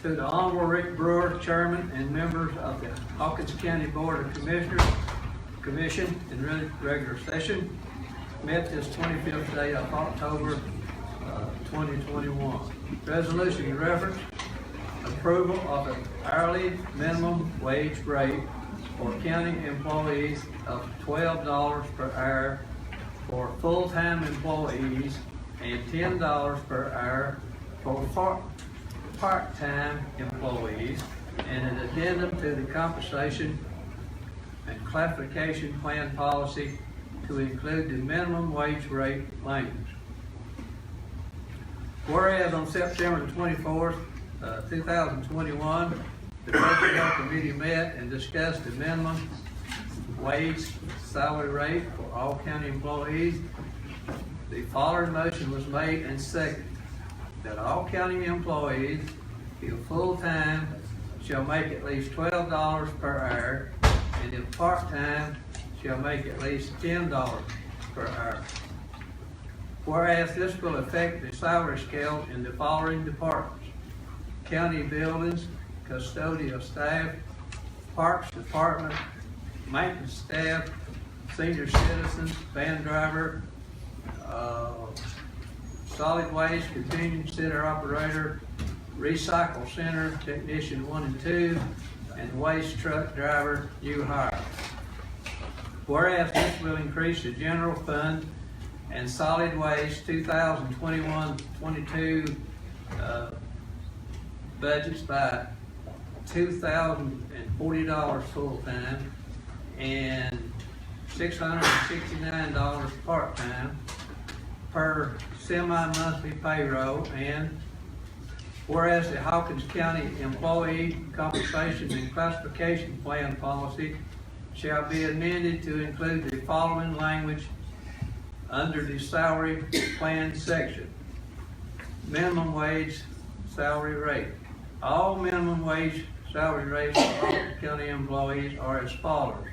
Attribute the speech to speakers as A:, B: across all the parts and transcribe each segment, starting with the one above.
A: To the Honorable Rick Brewer, Chairman and members of the Hawkins County Board of Commissioners, Commission in regular session, met this 25th day of October 2021. Resolution reference approval of an hourly minimum wage rate for county employees of $12 per hour for full-time employees and $10 per hour for part-time employees, and an addendum to the compensation and classification plan policy to include the minimum wage rate language. Whereas on September the 24th, 2021, the Personnel Committee met and discussed the minimum wage salary rate for all county employees, the following motion was made and seconded: that all county employees, if full-time, shall make at least $12 per hour, and if part-time, shall make at least $10 per hour. Whereas this will affect the salary scale in the following departments: county buildings, custodial staff, parks department, maintenance staff, senior citizens, van driver, solid waste convenience center operator, recycle center technician 1 and 2, and waste truck driver new hire. Whereas this will increase the general fund and solid waste 2021-22 budgets by $2,040 full-time and $669 part-time per semi-monthly payroll. And whereas the Hawkins County Employee Compensation and Classification Plan policy shall be amended to include the following language under the salary plan section: minimum wage salary rate. All minimum wage salary rates for Hawkins County employees are as follows: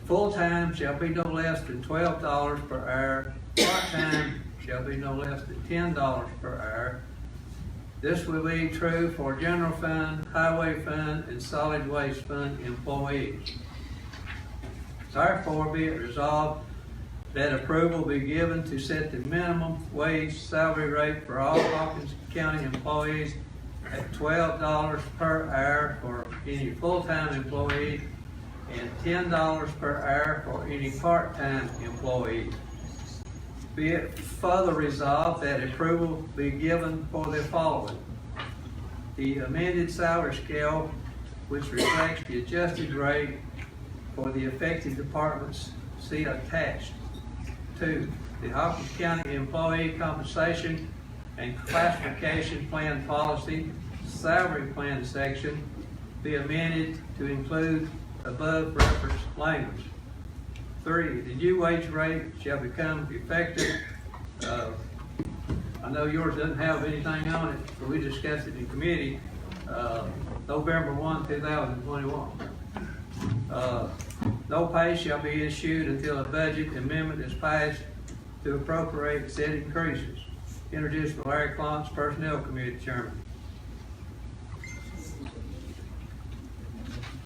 A: full-time shall be no less than $12 per hour, part-time shall be no less than $10 per hour. This will be true for general fund, highway fund, and solid waste fund employees. Therefore, be it resolved that approval be given to set the minimum wage salary rate for all Hawkins County employees at $12 per hour for any full-time employee and $10 per hour for any part-time employee. Be it further resolved that approval be given for the following: the amended salary scale, which reflects the adjusted rate for the affected departments, see attached. 2, the Hawkins County Employee Compensation and Classification Plan Policy Salary Plan section be amended to include above referenced language. 3, the new wage rate shall become effective. I know yours doesn't have anything on it, but we discussed it in committee, November 1, 2021. No pay shall be issued until a budget amendment is passed to appropriate said increases. Introduced by Larry Clontz, Personnel Committee Chairman.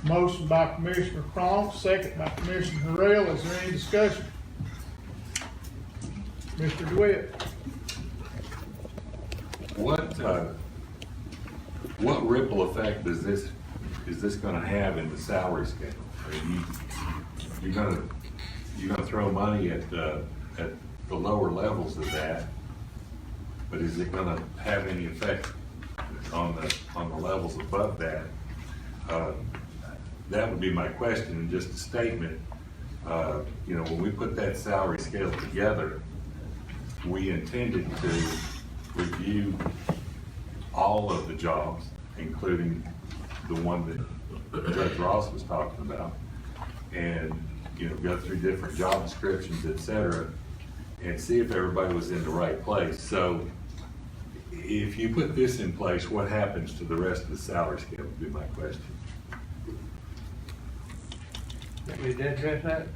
B: Motion by Commissioner Cronk, second by Commissioner Harrell. Is there any discussion? Mr. DeWitt.
C: What ripple effect is this going to have in the salary scale? You're going to throw money at the lower levels of that, but is it going to have any effect on the levels above that? That would be my question, and just a statement. When we put that salary scale together, we intended to review all of the jobs, including the one that Judge Ross was talking about, and go through different job descriptions, etc., and see if everybody was in the right place. So if you put this in place, what happens to the rest of the salary scale would be my question.
A: Did that address that?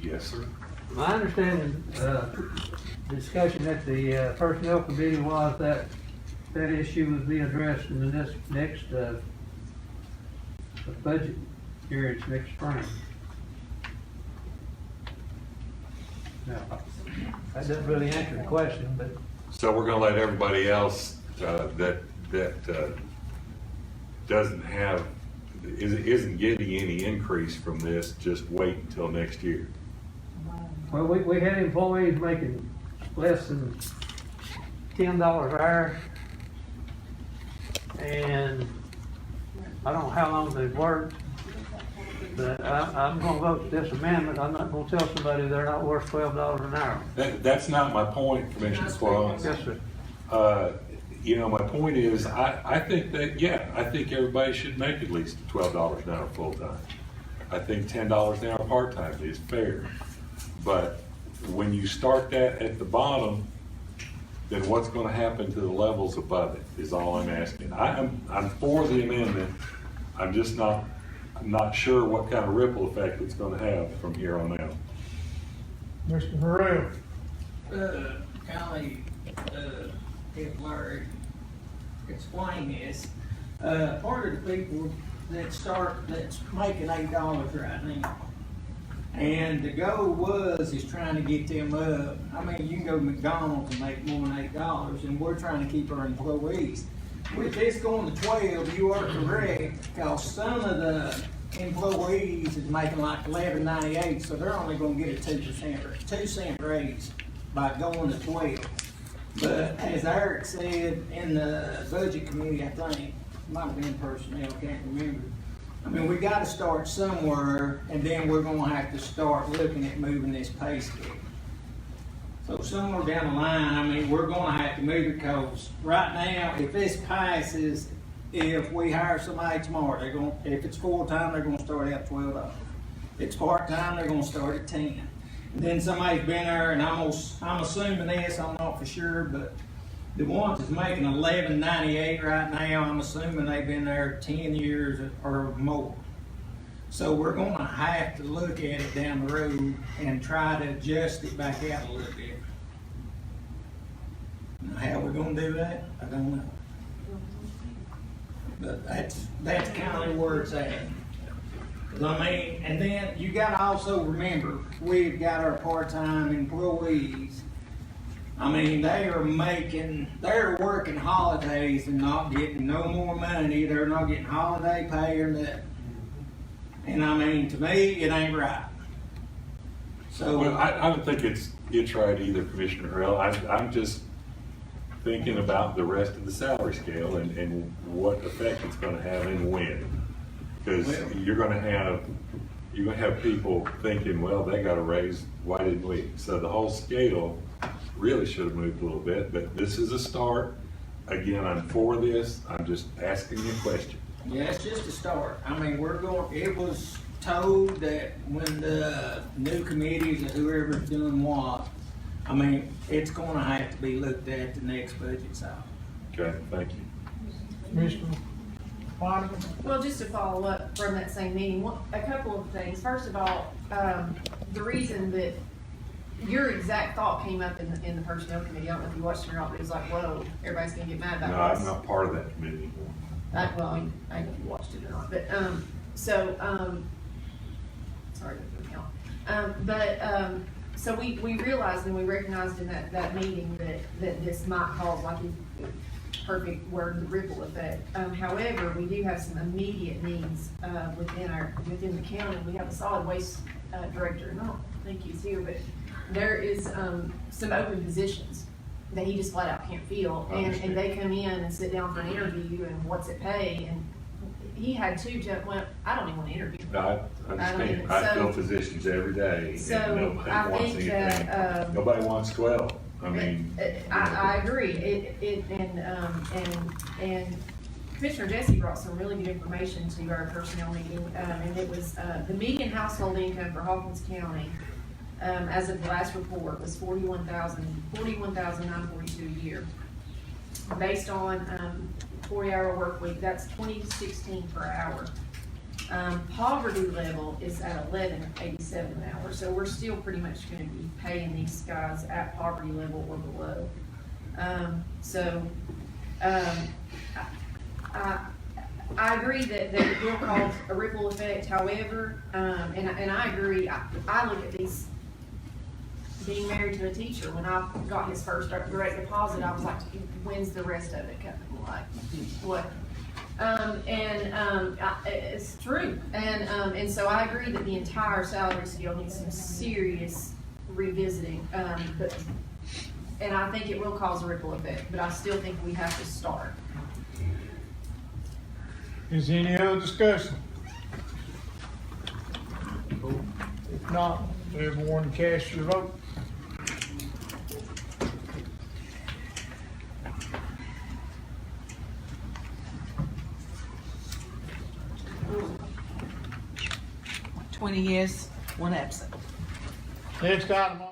C: Yes, sir.
A: My understanding, discussion at the Personnel Committee was that that issue will be addressed in the next budget hearings next spring. Now, that doesn't really answer the question, but
C: So we're gonna let everybody else, that doesn't have, isn't getting any increase from this, just wait until next year.
A: well, we had employees making less than $10 an hour. And I don't know how long they've worked, but I'm gonna vote this amendment. I'm not gonna tell somebody they're not worth $12 an hour.
C: That's not my point, Commissioner Claus.
A: Yes, sir.
C: You know, my point is, I think that, yeah, I think everybody should make at least $12 an hour full-time. I think $10 an hour part-time is fair. But when you start that at the bottom, then what's gonna happen to the levels above it, is all I'm asking. I'm for the amendment, I'm just not sure what kind of ripple effect it's gonna have from here on out.
B: Mr. Harrell.
D: County, if Larry explain this, part of the people that's making $8 right now. And the goal is trying to get them up. I mean, you can go to McDonald's and make more than $8, and we're trying to keep our employees. With this going to 12, you are correct, because some of the employees is making like $11.98, so they're only gonna get a 2% raise by going to 12. But as Eric said in the budget committee, I think, might have been personnel, can't remember. I mean, we gotta start somewhere, and then we're gonna have to start looking at moving this pay scale. So somewhere down the line, I mean, we're gonna have to move it, because right now, if this passes, if we hire somebody tomorrow, if it's full-time, they're gonna start out $12. If it's part-time, they're gonna start at 10. And then somebody's been there, and I'm assuming this, I'm not for sure, but the ones that's making $11.98 right now, I'm assuming they've been there 10 years or more. So we're gonna have to look at it down the road and try to adjust it back out a little bit. Now, how we're gonna do that, I don't know. But that's kind of where it's at. 'Cause I mean, and then you gotta also remember, we've got our part-time employees. I mean, they're working holidays and not getting no more money. They're not getting holiday pay or nothing. And I mean, to me, it ain't right. So.
C: Well, I don't think it's right either, Commissioner Harrell. I'm just thinking about the rest of the salary scale and what effect it's gonna have and when. Because you're gonna have people thinking, well, they got a raise, why didn't we? So the whole scale really should have moved a little bit, but this is a start. Again, I'm for this, I'm just asking you a question.
D: Yeah, it's just a start. I mean, it was told that when the new committees or whoever's doing what, I mean, it's gonna have to be looked at the next budget cycle.
C: Okay, thank you.
B: Commissioner Monica.
E: Well, just to follow up from that same meeting, a couple of things. First of all, the reason that your exact thought came up in the personnel committee, I don't know if you watched it or not, but it was like, whoa, everybody's gonna get mad about
C: No,
E: this.
C: I'm not part of that committee anymore.
E: Well, I don't know if you watched it or not, but, sorry, that didn't count. So we realized and we recognized in that meeting that this might cause, like a perfect word, the ripple effect. However, we do have some immediate needs, within the county. We have a solid waste, director, and I don't think he's here, but there is, some open positions that he just flat out can't fill. And they come in and sit down for an interview, and what's it pay? And he had two jump, well, I don't even want to interview.
C: No, I understand. I fill positions every day,
E: So,
C: and nobody
E: I
C: wants
E: think
C: anything.
E: that,
C: Nobody wants 12. I mean.
E: I agree. And Commissioner Jesse brought some really good information to our personnel meeting, and it was, the median household income for Hawkins County, as of the last report, was $41,942 a year. Based on, 40-hour work week, that's $20.16 per hour. Poverty level is at $11.87 an hour, so we're still pretty much gonna be paying these guys at poverty level or below. So I agree that it will cause a ripple effect, however, and I agree, I look at these, being married to a teacher, when I got his first direct deposit, I was like, when's the rest of it coming, like, what? It's true, and so I agree that the entire salary scale needs some serious revisiting, and I think it will cause a ripple effect, but I still think we have to start.
B: Is there any other discussion? If not, everyone cast your vote.
F: Yes, 1 absent.
B: Next item on